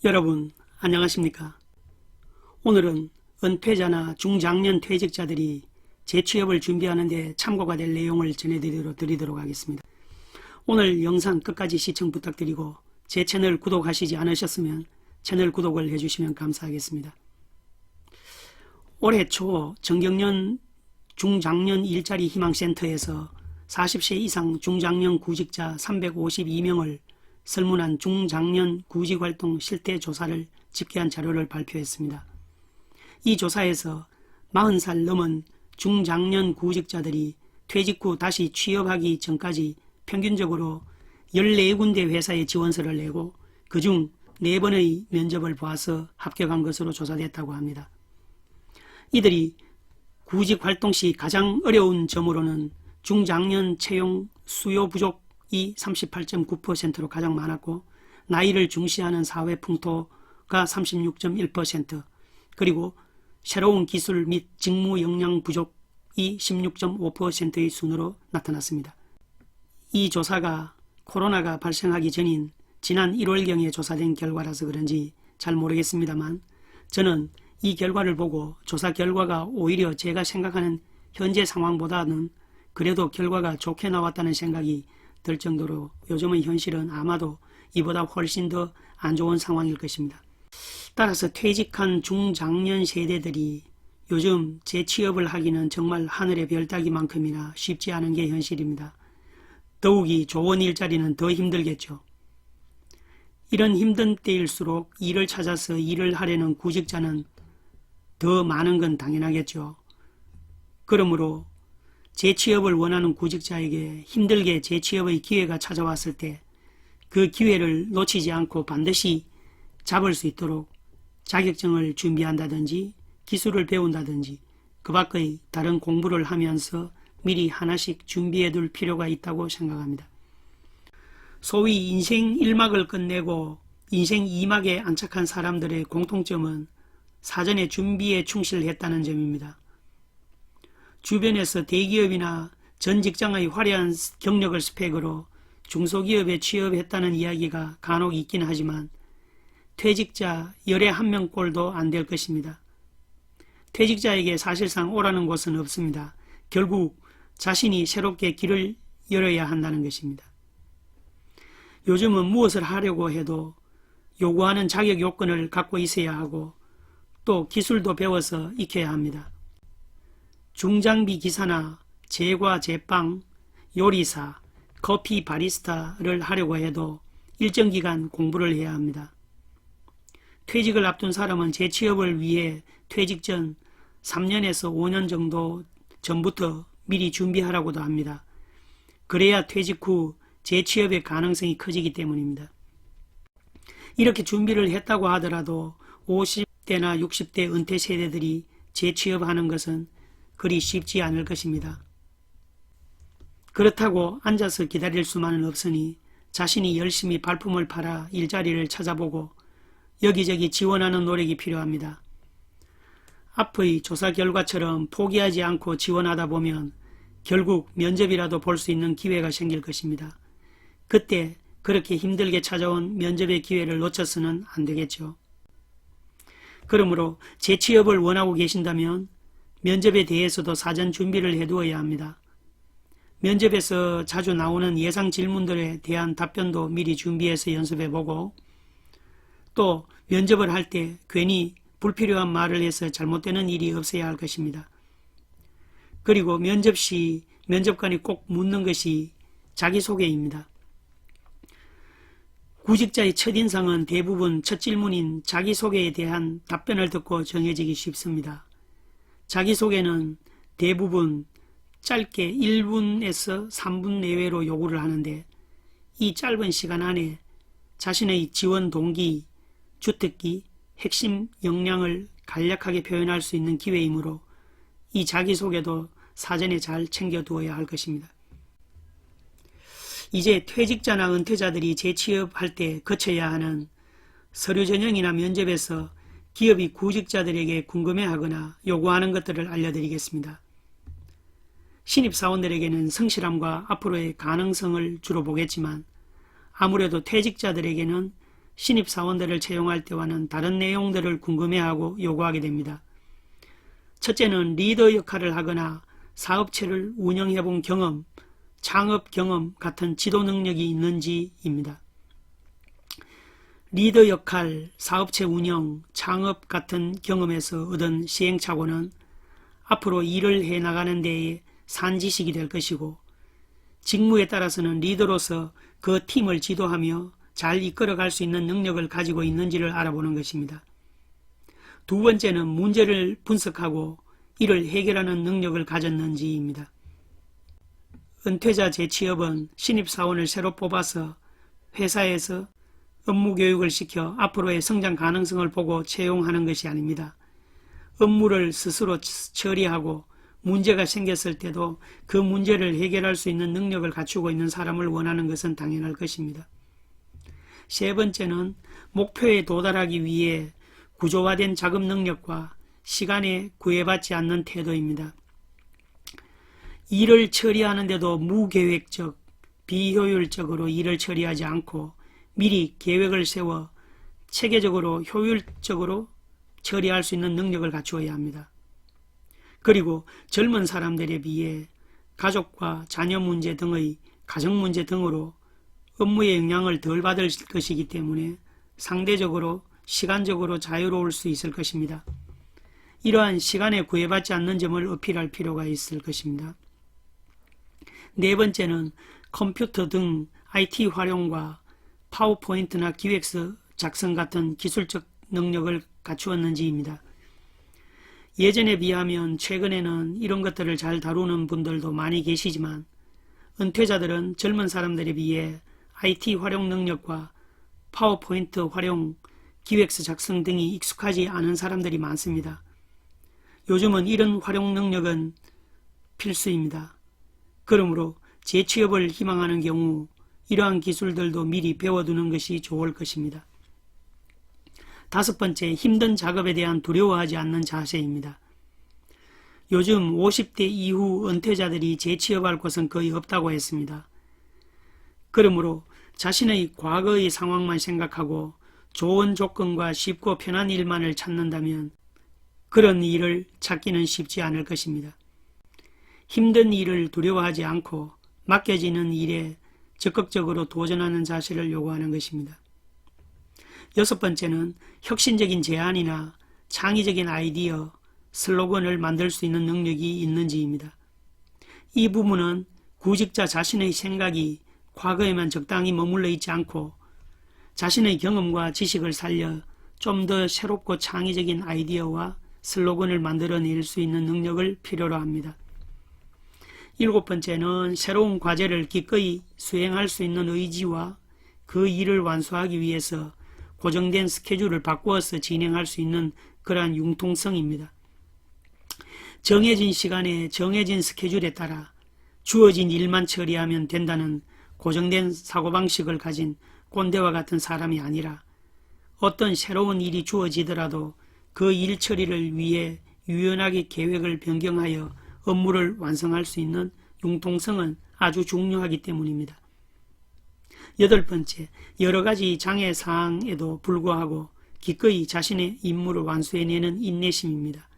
여러분 안녕하십니까? 오늘은 은퇴자나 중장년 퇴직자들이 재취업을 준비하는 데 참고가 될 내용을 전해드리도록 하겠습니다. 오늘 영상 끝까지 시청 부탁드리고 제 채널 구독하시지 않으셨으면 채널 구독을 해주시면 감사하겠습니다. 올해 초 정경련 중장년 일자리 희망센터에서 40세 이상 중장년 구직자 352명을 설문한 중장년 구직활동 실태조사를 집계한 자료를 발표했습니다. 이 조사에서 40살 넘은 중장년 구직자들이 퇴직 후 다시 취업하기 전까지 평균적으로 14군데 회사에 지원서를 내고 그중 4번의 면접을 보아서 합격한 것으로 조사됐다고 합니다. 이들이 구직활동 시 가장 어려운 점으로는 중장년 채용 수요 부족이 38.9%로 가장 많았고 나이를 중시하는 사회 풍토가 36.1% 그리고 새로운 기술 및 직무 역량 부족이 16.5%의 순으로 나타났습니다. 이 조사가 코로나가 발생하기 전인 지난 1월경에 조사된 결과라서 그런지 잘 모르겠습니다만 저는 이 결과를 보고 조사 결과가 오히려 제가 생각하는 현재 상황보다는 그래도 결과가 좋게 나왔다는 생각이 들 정도로 요즘의 현실은 아마도 이보다 훨씬 더 안 좋은 상황일 것입니다. 따라서 퇴직한 중장년 세대들이 요즘 재취업을 하기는 정말 하늘의 별 따기만큼이나 쉽지 않은 게 현실입니다. 더욱이 좋은 일자리는 더 힘들겠죠. 이런 힘든 때일수록 일을 찾아서 일을 하려는 구직자는 더 많은 건 당연하겠죠. 그러므로 재취업을 원하는 구직자에게 힘들게 재취업의 기회가 찾아왔을 때 그 기회를 놓치지 않고 반드시 잡을 수 있도록 자격증을 준비한다든지 기술을 배운다든지 그 밖의 다른 공부를 하면서 미리 하나씩 준비해 둘 필요가 있다고 생각합니다. 소위 인생 1막을 끝내고 인생 2막에 안착한 사람들의 공통점은 사전에 준비에 충실했다는 점입니다. 주변에서 대기업이나 전 직장의 화려한 경력을 스펙으로 중소기업에 취업했다는 이야기가 간혹 있긴 하지만 퇴직자 열에 한 명꼴도 안 될 것입니다. 퇴직자에게 사실상 오라는 곳은 없습니다. 결국 자신이 새롭게 길을 열어야 한다는 것입니다. 요즘은 무엇을 하려고 해도 요구하는 자격 요건을 갖고 있어야 하고 또 기술도 배워서 익혀야 합니다. 중장비 기사나 제과 제빵, 요리사, 커피 바리스타를 하려고 해도 일정 기간 공부를 해야 합니다. 퇴직을 앞둔 사람은 재취업을 위해 퇴직 전 3년에서 5년 정도 전부터 미리 준비하라고도 합니다. 그래야 퇴직 후 재취업의 가능성이 커지기 때문입니다. 이렇게 준비를 했다고 하더라도 50대나 60대 은퇴 세대들이 재취업하는 것은 그리 쉽지 않을 것입니다. 그렇다고 앉아서 기다릴 수만은 없으니 자신이 열심히 발품을 팔아 일자리를 찾아보고 여기저기 지원하는 노력이 필요합니다. 앞의 조사 결과처럼 포기하지 않고 지원하다 보면 결국 면접이라도 볼 수 있는 기회가 생길 것입니다. 그때 그렇게 힘들게 찾아온 면접의 기회를 놓쳐서는 안 되겠죠. 그러므로 재취업을 원하고 계신다면 면접에 대해서도 사전 준비를 해두어야 합니다. 면접에서 자주 나오는 예상 질문들에 대한 답변도 미리 준비해서 연습해보고 또 면접을 할 때 괜히 불필요한 말을 해서 잘못되는 일이 없어야 할 것입니다. 그리고 면접 시 면접관이 꼭 묻는 것이 자기소개입니다. 구직자의 첫인상은 대부분 첫 질문인 자기소개에 대한 답변을 듣고 정해지기 쉽습니다. 자기소개는 대부분 짧게 1분에서 3분 내외로 요구를 하는데 이 짧은 시간 안에 자신의 지원 동기, 주특기, 핵심 역량을 간략하게 표현할 수 있는 기회이므로 이 자기소개도 사전에 잘 챙겨두어야 할 것입니다. 이제 퇴직자나 은퇴자들이 재취업할 때 거쳐야 하는 서류 전형이나 면접에서 기업이 구직자들에게 궁금해하거나 요구하는 것들을 알려드리겠습니다. 신입사원들에게는 성실함과 앞으로의 가능성을 주로 보겠지만 아무래도 퇴직자들에게는 신입사원들을 채용할 때와는 다른 내용들을 궁금해하고 요구하게 됩니다. 첫째는 리더 역할을 하거나 사업체를 운영해본 경험, 창업 경험 같은 지도 능력이 있는지입니다. 리더 역할, 사업체 운영, 창업 같은 경험에서 얻은 시행착오는 앞으로 일을 해나가는 데에 산지식이 될 것이고, 직무에 따라서는 리더로서 그 팀을 지도하며 잘 이끌어갈 수 있는 능력을 가지고 있는지를 알아보는 것입니다. 두 번째는 문제를 분석하고 이를 해결하는 능력을 가졌는지입니다. 은퇴자 재취업은 신입사원을 새로 뽑아서 회사에서 업무 교육을 시켜 앞으로의 성장 가능성을 보고 채용하는 것이 아닙니다. 업무를 스스로 처리하고 문제가 생겼을 때도 그 문제를 해결할 수 있는 능력을 갖추고 있는 사람을 원하는 것은 당연할 것입니다. 세 번째는 목표에 도달하기 위해 구조화된 작업 능력과 시간에 구애받지 않는 태도입니다. 일을 처리하는데도 무계획적, 비효율적으로 일을 처리하지 않고 미리 계획을 세워 체계적으로 효율적으로 처리할 수 있는 능력을 갖추어야 합니다. 그리고 젊은 사람들에 비해 가족과 자녀 문제 등의 가정 문제 등으로 업무의 영향을 덜 받을 것이기 때문에 상대적으로 시간적으로 자유로울 수 있을 것입니다. 이러한 시간에 구애받지 않는 점을 어필할 필요가 있을 것입니다. 네 번째는 컴퓨터 등 IT 활용과 파워포인트나 기획서 작성 같은 기술적 능력을 갖추었는지입니다. 예전에 비하면 최근에는 이런 것들을 잘 다루는 분들도 많이 계시지만 은퇴자들은 젊은 사람들에 비해 IT 활용 능력과 파워포인트 활용, 기획서 작성 등이 익숙하지 않은 사람들이 많습니다. 요즘은 이런 활용 능력은 필수입니다. 그러므로 재취업을 희망하는 경우 이러한 기술들도 미리 배워두는 것이 좋을 것입니다. 다섯 번째, 힘든 작업에 대한 두려워하지 않는 자세입니다. 요즘 50대 이후 은퇴자들이 재취업할 곳은 거의 없다고 했습니다. 그러므로 자신의 과거의 상황만 생각하고 좋은 조건과 쉽고 편한 일만을 찾는다면 그런 일을 찾기는 쉽지 않을 것입니다. 힘든 일을 두려워하지 않고 맡겨지는 일에 적극적으로 도전하는 자세를 요구하는 것입니다. 여섯 번째는 혁신적인 제안이나 창의적인 아이디어, 슬로건을 만들 수 있는 능력이 있는지입니다. 이 부분은 구직자 자신의 생각이 과거에만 적당히 머물러 있지 않고 자신의 경험과 지식을 살려 좀 더 새롭고 창의적인 아이디어와 슬로건을 만들어낼 수 있는 능력을 필요로 합니다. 일곱 번째는 새로운 과제를 기꺼이 수행할 수 있는 의지와 그 일을 완수하기 위해서 고정된 스케줄을 바꾸어서 진행할 수 있는 그러한 융통성입니다. 정해진 시간에 정해진 스케줄에 따라 주어진 일만 처리하면 된다는 고정된 사고방식을 가진 꼰대와 같은 사람이 아니라 어떤 새로운 일이 주어지더라도 그 일 처리를 위해 유연하게 계획을 변경하여 업무를 완성할 수 있는 융통성은 아주 중요하기 때문입니다. 여덟 번째, 여러 가지 장애사항에도 불구하고 기꺼이 자신의 임무를 완수해내는 인내심입니다.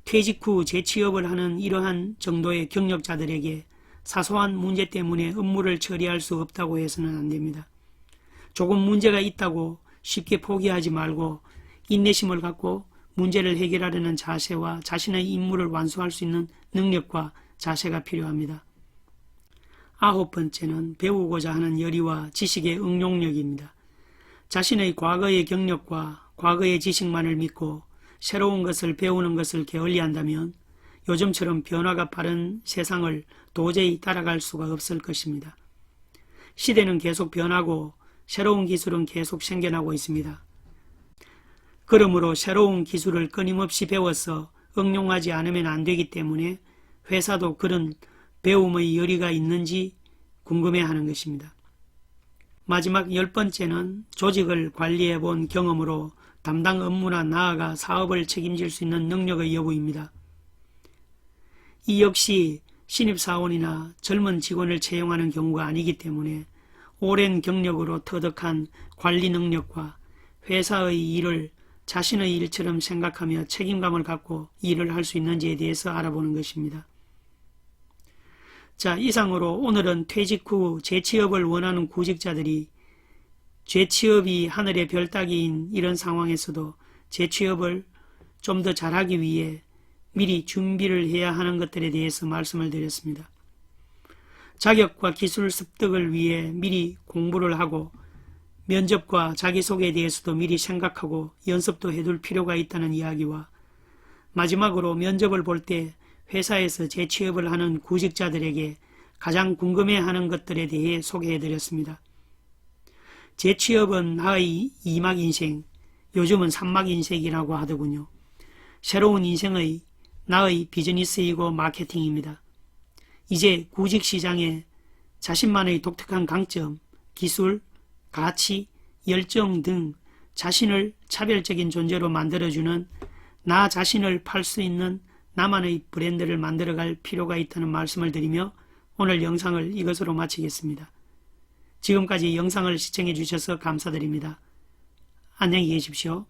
퇴직 후 재취업을 하는 이러한 정도의 경력자들에게 사소한 문제 때문에 업무를 처리할 수 없다고 해서는 안 됩니다. 조금 문제가 있다고 쉽게 포기하지 말고 인내심을 갖고 문제를 해결하려는 자세와 자신의 임무를 완수할 수 있는 능력과 자세가 필요합니다. 아홉 번째는 배우고자 하는 열의와 지식의 응용력입니다. 자신의 과거의 경력과 과거의 지식만을 믿고 새로운 것을 배우는 것을 게을리한다면 요즘처럼 변화가 빠른 세상을 도저히 따라갈 수가 없을 것입니다. 시대는 계속 변하고 새로운 기술은 계속 생겨나고 있습니다. 그러므로 새로운 기술을 끊임없이 배워서 응용하지 않으면 안 되기 때문에 회사도 그런 배움의 열의가 있는지 궁금해하는 것입니다. 마지막 열 번째는 조직을 관리해 본 경험으로 담당 업무나 나아가 사업을 책임질 수 있는 능력의 여부입니다. 이 역시 신입사원이나 젊은 직원을 채용하는 경우가 아니기 때문에 오랜 경력으로 터득한 관리 능력과 회사의 일을 자신의 일처럼 생각하며 책임감을 갖고 일을 할 수 있는지에 대해서 알아보는 것입니다. 자, 이상으로 오늘은 퇴직 후 재취업을 원하는 구직자들이 재취업이 하늘의 별 따기인 이런 상황에서도 재취업을 좀 더 잘하기 위해 미리 준비를 해야 하는 것들에 대해서 말씀을 드렸습니다. 자격과 기술 습득을 위해 미리 공부를 하고 면접과 자기소개에 대해서도 미리 생각하고 연습도 해둘 필요가 있다는 이야기와 마지막으로 면접을 볼 때 회사에서 재취업을 하는 구직자들에게 가장 궁금해하는 것들에 대해 소개해드렸습니다. 재취업은 나의 2막 인생, 요즘은 3막 인생이라고 하더군요. 새로운 인생의 나의 비즈니스이고 마케팅입니다. 이제 구직시장에 자신만의 독특한 강점, 기술, 가치, 열정 등 자신을 차별적인 존재로 만들어주는 나 자신을 팔 수 있는 나만의 브랜드를 만들어갈 필요가 있다는 말씀을 드리며 오늘 영상을 이것으로 마치겠습니다. 지금까지 영상을 시청해 주셔서 감사드립니다. 안녕히 계십시오.